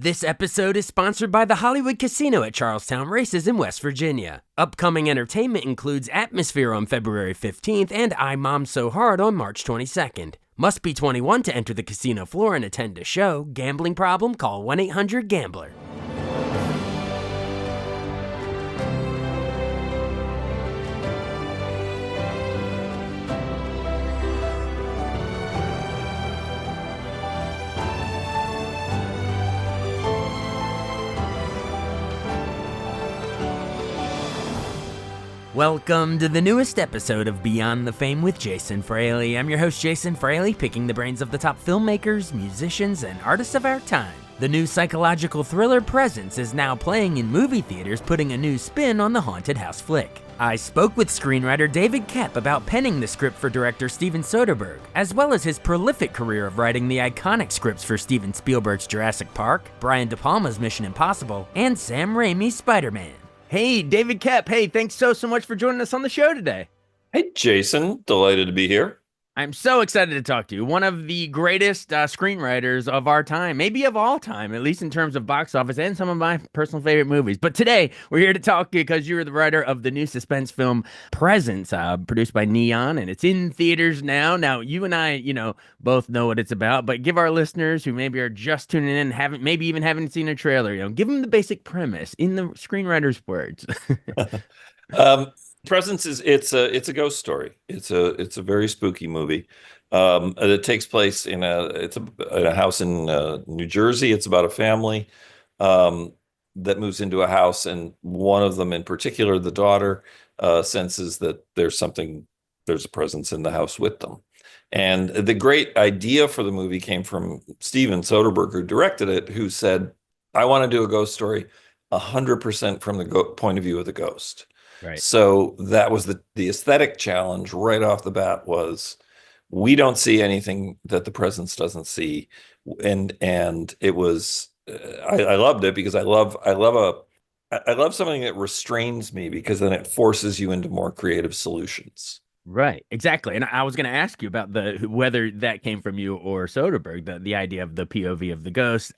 This episode is sponsored by the Hollywood Casino at Charlestown Races in West Virginia. Upcoming entertainment includes Atmosphere on February 15th and I Mom So Hard on March 22nd. Must be 21 to enter the casino floor and attend a show. Gambling problem? Call 1-800-GAMBLER. Welcome to the newest episode of Beyond the Fame with Jason Fraley. I'm your host, Jason Fraley, picking the brains of the top filmmakers, musicians, and artists of our time. The new psychological thriller Presence is now playing in movie theaters, putting a new spin on the haunted house flick. I spoke with screenwriter David Koepp about penning the script for director Steven Soderbergh, as well as his prolific career of writing the iconic scripts for Steven Spielberg's Jurassic Park, Brian De Palma's Mission Impossible, and Sam Raimi's Spider-Man. Hey, David Koepp. Hey, thanks so much for joining us on the show today. Hey, Jason. Delighted to be here. I'm so excited to talk to you. One of the greatest screenwriters of our time, maybe of all time, at least in terms of box office and some of my personal favorite movies. But today, we're here to talk because you're the writer of the new suspense film Presence, produced by Neon, and it's in theaters now. Now, you and I, both know what it's about, but give our listeners who maybe are just tuning in, maybe even haven't seen a trailer, give them the basic premise in the screenwriter's words. Presence it's a ghost story. It's a very spooky movie. It takes place in a house in New Jersey. It's about a family that moves into a house, and one of them in particular, the daughter, senses that there's a presence in the house with them. And the great idea for the movie came from Steven Soderbergh, who directed it, who said, "I want to do a ghost story 100% from the point of view of the ghost." Right. So that was the aesthetic challenge right off the bat. Was we don't see anything that the presence doesn't see, and it was I loved it because I love something that restrains me, because then it forces you into more creative solutions. Right, exactly. And I was going to ask you about whether that came from you or Soderbergh, the idea of the POV of the ghost.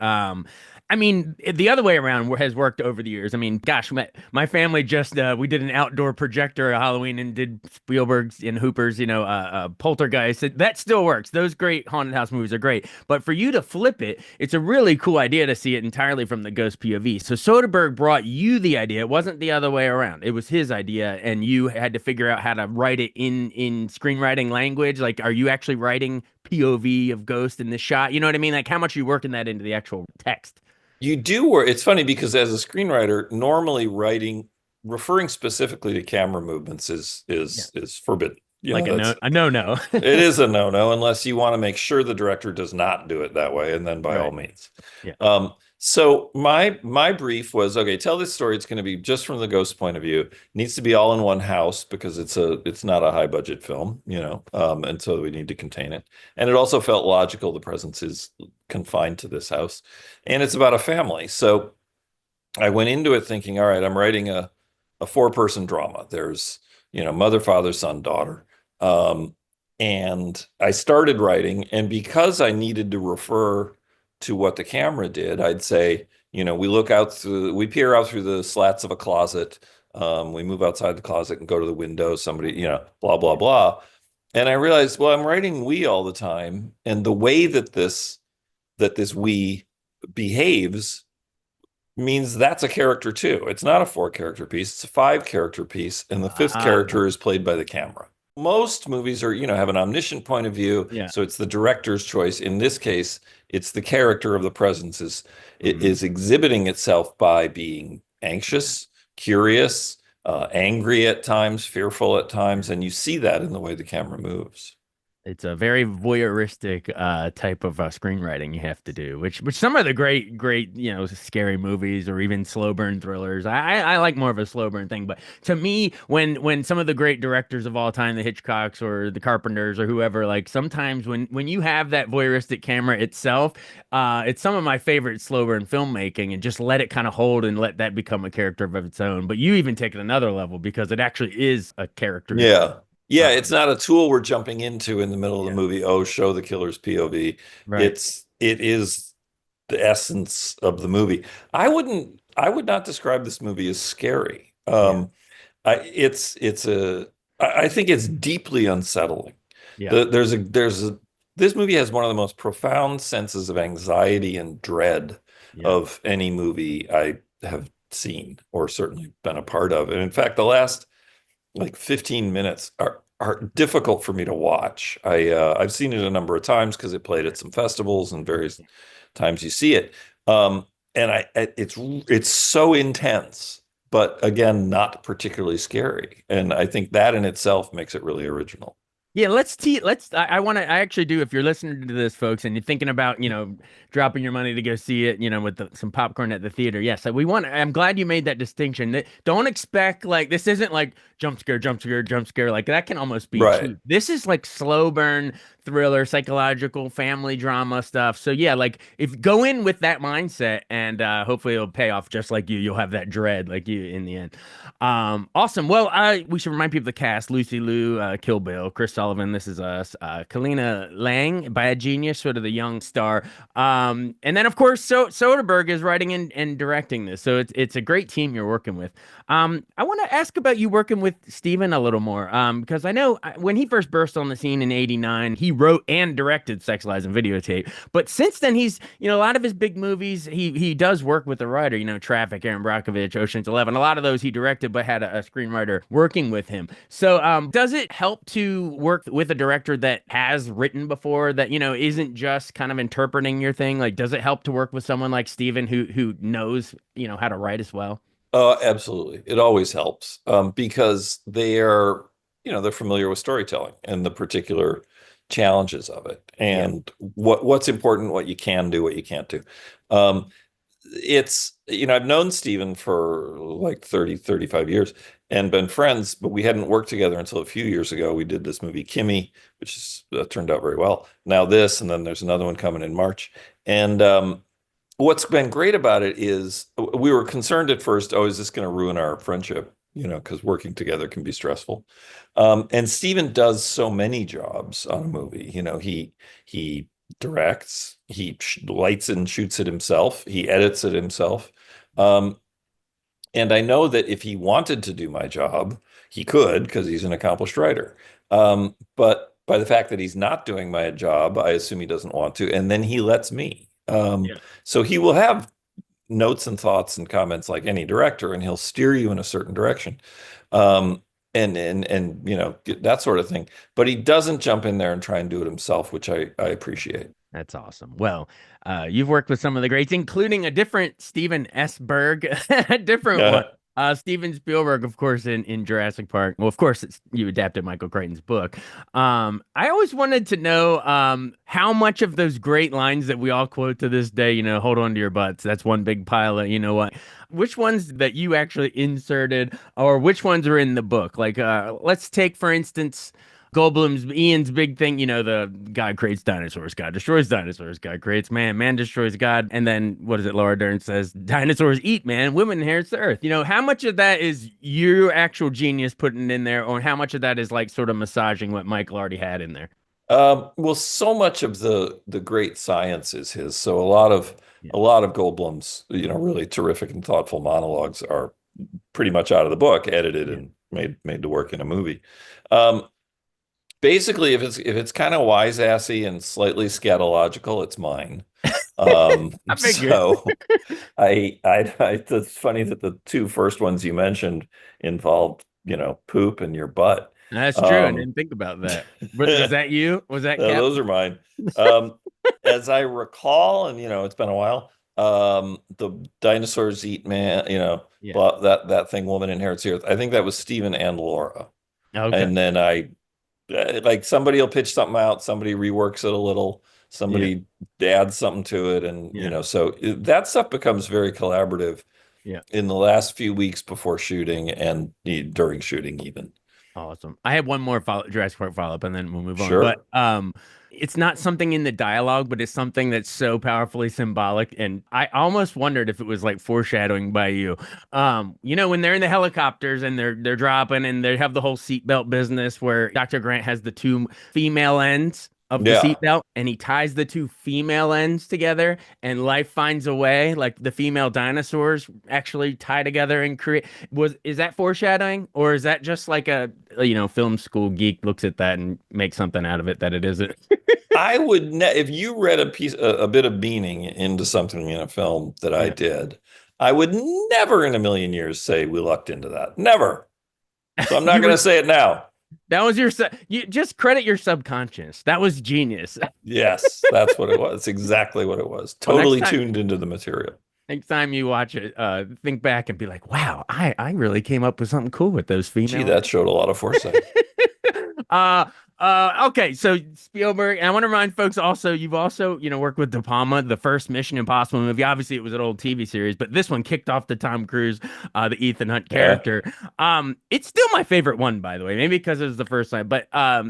I mean, the other way around has worked over the years. I mean, gosh, my family just, we did an outdoor projector at Halloween and did Spielberg's and Hooper's, Poltergeist. That still works. Those great haunted house movies are great. But for you to flip it, it's a really cool idea to see it entirely from the ghost POV. So Soderbergh brought you the idea. It wasn't the other way around. It was his idea, and you had to figure out how to write it in screenwriting language. Like, are you actually writing POV of ghost in this shot? You know what I mean? Like, how much are you working that into the actual text? You do work. It's funny because as a screenwriter, normally referring specifically to camera movements is forbidden. A no-no. It is a no-no unless you want to make sure the director does not do it that way, and then by all means. Yeah. So my brief was, okay, tell this story. It's going to be just from the ghost point of view. It needs to be all in one house because it's not a high budget film, and so we need to contain it. And it also felt logical. The presence is confined to this house, and it's about a family. So I went into it thinking, all right, I'm writing a 4-person drama. There's, mother, father, son, daughter. And I started writing, and because I needed to refer to what the camera did, I'd say, we peer out through the slats of a closet. We move outside the closet and go to the window. Somebody, blah, blah, blah. And I realized, well, I'm writing we all the time. And the way that this we behaves means that's a character too. It's not a 4-character piece. It's a 5-character piece. And the 5th character is played by the camera. Most movies are, have an omniscient point of view. Yeah. So it's the director's choice. In this case, it's the character of the presence is exhibiting itself by being anxious, curious, angry at times, fearful at times. And you see that in the way the camera moves. It's a very voyeuristic type of screenwriting you have to do, which some of the great, scary movies or even slow burn thrillers. I like more of a slow burn thing. But to me, when some of the great directors of all time, the Hitchcocks or the Carpenters or whoever, like sometimes when you have that voyeuristic camera itself, it's some of my favorite slow burn filmmaking, and just let it kind of hold and let that become a character of its own. But you even take it another level because it actually is a character. Yeah. Yeah, it's not a tool we're jumping into in the middle of the movie. Oh, show the killer's POV. Right. It is the essence of the movie. I would not describe this movie as scary. Yeah. I think it's deeply unsettling. Yeah. There's a This movie has one of the most profound senses of anxiety and dread Yeah. of any movie I have seen or certainly been a part of. And in fact, the last like 15 minutes are difficult for me to watch. I've seen it a number of times because it played at some festivals and various times you see it. And it's so intense, but again, not particularly scary. And I think that in itself makes it really original. Yeah, I want to I actually do if you're listening to this folks and you're thinking about, dropping your money to go see it, with some popcorn at the theater. Yes, I'm glad you made that distinction. Don't expect like this isn't like jump scare, jump scare, jump scare. Like that can almost be Right. cheap. This is like slow burn thriller, psychological, family drama stuff. So yeah, like if go in with that mindset and hopefully it'll pay off just like you. You'll have that dread like you in the end. Awesome. Well, we should remind people of the cast: Lucy Liu, Kill Bill, Chris Sullivan. This is us. Kalina Lang, Bad Genius, sort of the young star. And then of course, Soderbergh is writing and directing this, so it's a great team you're working with. I want to ask about you working with Steven a little more, because I know when he first burst on the scene in '89, he wrote and directed Sex, Lies, and Videotape. But since then, he's a lot of his big movies, he does work with a writer. Traffic, Aaron Brockovich, Ocean's 11. A lot of those he directed, but had a screenwriter working with him. So, does it help to work with a director that has written before that isn't just kind of interpreting your thing? Like, does it help to work with someone like Steven who knows how to write as well? Absolutely. It always helps because they're familiar with storytelling and the particular challenges of it Yeah, and what's important, what you can do, what you can't do. Um, I've known Stephen for like 30, 35 years and been friends, but we hadn't worked together until a few years ago. We did this movie, Kimmy, which turned out very well. Now this, and then there's another one coming in March. And what's been great about it is we were concerned at first, oh, is this going to ruin our friendship? Because working together can be stressful. And Steven does so many jobs on a movie. He directs, he lights and shoots it himself, he edits it himself. Um, and I know that if he wanted to do my job, he could because he's an accomplished writer. But by the fact that he's not doing my job, I assume he doesn't want to, and then he lets me. yeah, So he will have notes and thoughts and comments like any director, and he'll steer you in a certain direction. And that sort of thing. But he doesn't jump in there and try and do it himself, which I appreciate. that's awesome. Well, you've worked with some of the greats, including a different Steven S. Berg, a different one. Yeah. Steven Spielberg, of course, in Jurassic Park. Well, of course, you adapted Michael Crichton's book. I always wanted to know how much of those great lines that we all quote to this day, hold on to your butts. That's one big pile of, what? Which ones that you actually inserted, or which ones are in the book? Like, let's take, for instance, Ian's big thing, the God creates dinosaurs, God destroys dinosaurs, God creates man, man destroys God. And then what is it? Laura Dern says, dinosaurs eat man, women inherits the earth. How much of that is your actual genius putting in there, or how much of that is like sort of massaging what Michael already had in there? Well, so much of the great science is his. So Yeah. a lot of Goldblum's, really terrific and thoughtful monologues are pretty much out of the book, edited Yeah. and made to work in a movie. Um, Basically, if it's kind of wise assy and slightly scatological, it's mine. I figured. So it's funny that the two first ones you mentioned involved, poop in your butt. That's true. I Um, didn't think about that. Was that you? Was that No, Cap? those are mine. Um, as I recall, and it's been a while, the dinosaurs eat man, Yeah. but that thing woman inherits the earth. I think that was Stephen and Laura. Okay. And then like somebody will pitch something out, somebody reworks it a little, Yeah. somebody adds something to it, and Yeah. so that stuff becomes very collaborative Yeah. in the last few weeks before shooting and during shooting even. Awesome. I have one more Jurassic Park follow up, and then we'll move on. But Sure. it's not something in the dialogue, but it's something that's so powerfully symbolic. And I almost wondered if it was like foreshadowing by you. When they're in the helicopters and they're dropping and they have the whole seatbelt business where Dr. Grant has the two female ends. of the Yeah. seatbelt, and he ties the two female ends together, and life finds a way. Like the female dinosaurs actually tie together and create. Is that foreshadowing, or is that just like film school geek looks at that and makes something out of it that it isn't? I would ne if you read a bit of meaning into something in a film that I Yeah. did, I would never in a million years say we lucked into that. Never. So I'm not You going were to say it now. That was you just credit your subconscious. That was genius. Yes, that's what it was. It's exactly what it was. Well, Totally tuned into the material. next time you watch it, think back and be like, "Wow, I really came up with something cool with those Gee, female." that showed a lot of foresight. uh, okay. So Spielberg, and I want to remind folks also, you've also, worked with De Palma, the first Mission Impossible movie. Obviously, it was an old TV series, but this one kicked off the Tom Cruise, the Ethan Hunt Yeah. character. It's still my favorite one, by the way, maybe because it was the first time, but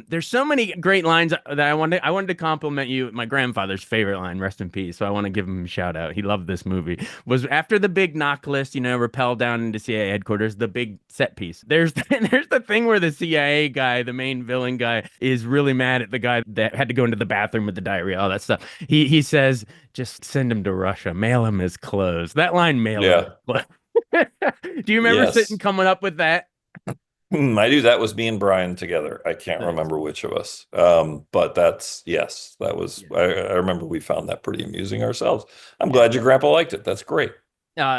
there's so many great lines that I wanted to compliment you. My grandfather's favorite line, rest in peace. So I want to give him a shout out. He loved this movie. Was after the big knock list, rappel down into CIA headquarters, the big set piece. There's the thing where the CIA guy, the main villain guy, is really mad at the guy that had to go into the bathroom with the diarrhea, all that stuff. He says, just send him to Russia, mail him his clothes. That line, mail him his Yeah. clothes. Do you remember sitting Yes. coming up with that? I do. That was me and Brian together. I can't Nice. remember which of us. But yes, that was, Yeah. I remember we found that pretty amusing ourselves. I'm Yeah. glad your grandpa liked it. That's great.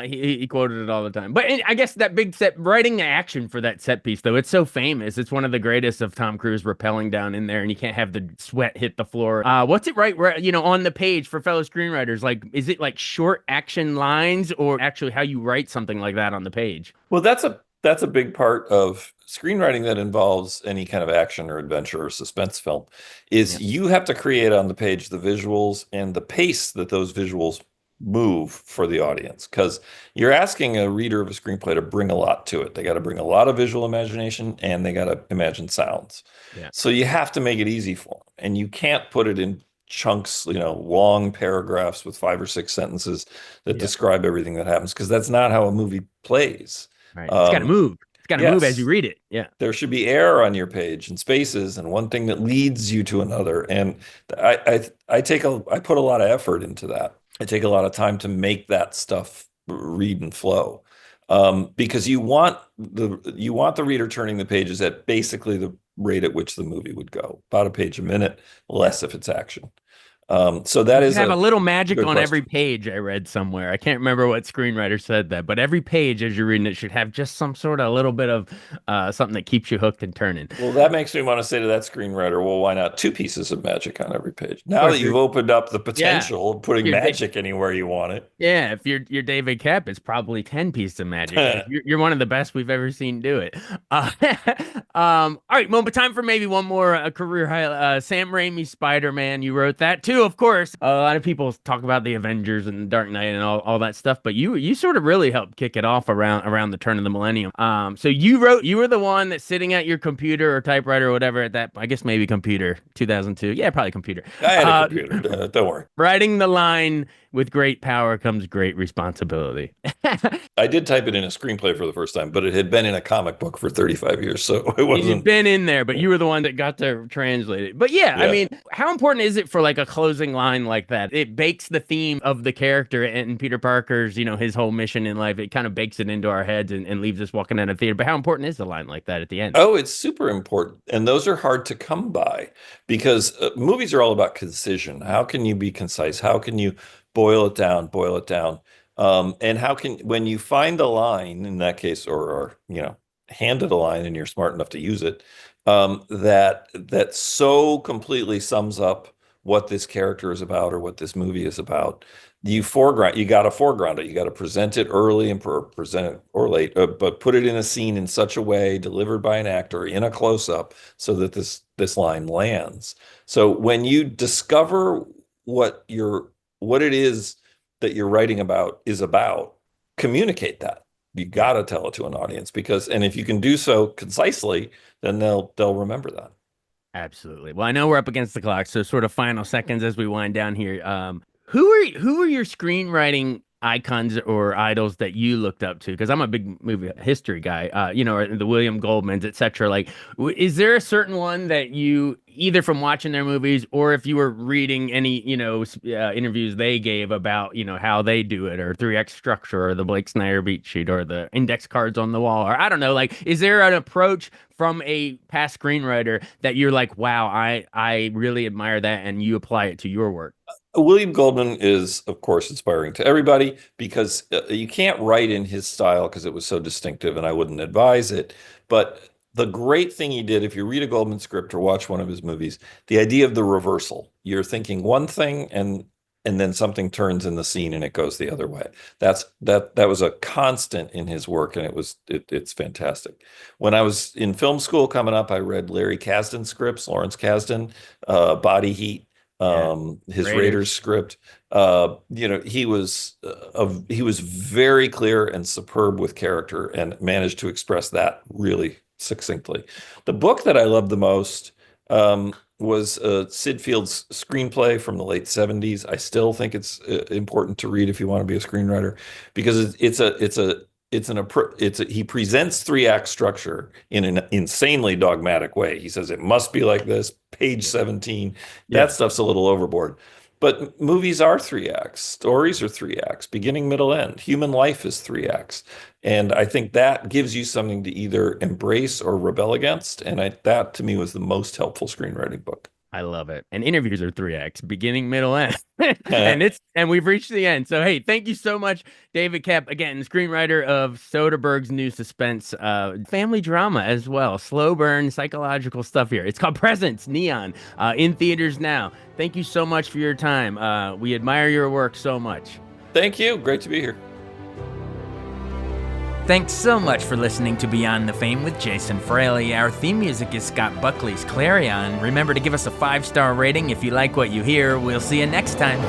He quoted it all the time. But I guess that big set writing action for that set piece, though, it's so famous. It's one of the greatest of Tom Cruise rappelling down in there, and you can't have the sweat hit the floor. What's it on the page for fellow screenwriters? Like, is it like short action lines, or actually how you write something like that on the page? Well, that's a big part of screenwriting that involves any kind of action or adventure or suspense film Yeah, is you have to create on the page the visuals and the pace that those visuals move for the audience because you're asking a reader of a screenplay to bring a lot to it. They got to bring a lot of visual imagination and they got to imagine sounds. yeah, So you have to make it easy for them. And you can't put it in chunks, long paragraphs with 5 or 6 sentences that yeah. describe everything that happens because that's not how a movie plays. Right. It's got to Um, move. It's got to move as you yes, read it. Yeah. there should be air on your page and spaces and one thing that leads you to another. And I put a lot of effort into that. I take a lot of time to make that stuff read and flow. Because you want the reader turning the pages at basically the rate at which the movie would go, about a page a minute, Yeah. less if it's action. So You that should is have a a little magic good on every question. page. I read somewhere. I can't remember what screenwriter said that, but every page as you're reading it should have just some sort of little bit of something that keeps you hooked and turning. Well, that makes me want to say to that screenwriter, well, why not 2 pieces of magic on every page? Now Or that if you're, you've opened up the yeah, potential of if putting you're magic anywhere you want it. yeah, if you're David Koepp, it's probably 10 pieces of magic. You're one of the best we've ever seen do it. Uh, all right, well, but time for maybe one more career highlight. Sam Raimi's Spider-Man. You wrote that too, of course. A lot of people talk about the Avengers and Dark Knight and all that stuff, but you sort of really helped kick it off around the turn of the millennium. So you were the one that's sitting at your computer or typewriter or whatever at that, I guess maybe computer, 2002. Yeah, probably computer. I had a Uh, computer. Don't worry. writing the line, with great power comes great responsibility. I did type it in a screenplay for the first time, but it had been in a comic book for 35 years, so it It had wasn't. been in there, but you were the one that got to translate it. But yeah, I Yeah. mean, how important is it for like a closing line like that? It bakes the theme of the character and Peter Parker's, his whole mission in life. It kind of bakes it into our heads and leaves us walking out of theater. But how important is a line like that at the end? Oh, it's super important. And those are hard to come by because movies are all about concision. How can you be concise? How can you boil it down? And when you find a line in that case, or handed a line and you're smart enough to use it, that so completely sums up what this character is about or what this movie is about. You got to foreground it. You got to present it early and present it or late, but put it in a scene in such a way, delivered by an actor in a close up, so that this line lands. So when you discover what it is that you're writing about is about, communicate that. You Yeah. got to tell it to an audience and if you can do so concisely, then they'll remember that. Absolutely. Well, I know we're up against the clock, so sort of final seconds as we wind down here. Who are your screenwriting icons or idols that you looked up to? Because I'm a big movie history guy, or the William Goldmans, etc. Like, is there a certain one that you either from watching their movies or if you were reading any, interviews they gave about, how they do it, or 3X structure, or the Blake Snyder beat sheet, or the index cards on the wall, or I don't know, like, is there an approach from a past screenwriter that you're like, wow, I really admire that, and you apply it to your work? William Goldman is, of course, inspiring to everybody because you can't write in his style because it was so distinctive, and I wouldn't advise it. But the great thing he did, if you read a Goldman script or watch one of his movies, the idea of the reversal. You're thinking one thing and then something turns in the scene and it goes the other way. That was a constant in his work, and it's fantastic. When I was in film school coming up, I read Larry Kasdan scripts, Lawrence Kasdan, Body Heat, Yeah. his Raiders Raiders. script. He was very clear and superb with character and managed to express that really succinctly. The book that I loved the most was Sid Field's screenplay from the late 70s. I still think it's important to read if you want to be a screenwriter because he presents three-act structure in an insanely dogmatic way. He says it must be like this, page Yeah. 17. That Yeah. stuff's a little overboard. But movies are three acts. Stories are three acts, beginning, middle, end. Human life is three acts. And I think that gives you something to either embrace or rebel against. And that to me was the most helpful screenwriting book. I love it. And interviews are 3X, beginning, middle, end. And we've reached the end. So hey, thank you so much, David Koepp, again, screenwriter of Soderbergh's new suspense family drama as well. Slow burn, psychological stuff here. It's called Presence, Neon, in theaters now. Thank you so much for your time. We admire your work so much. Thank you. Great to be here. Thanks so much for listening to Beyond the Fame with Jason Fraley. Our theme music is Scott Buckley's Clarion. Remember to give us a 5-star rating if you like what you hear. We'll see you next time.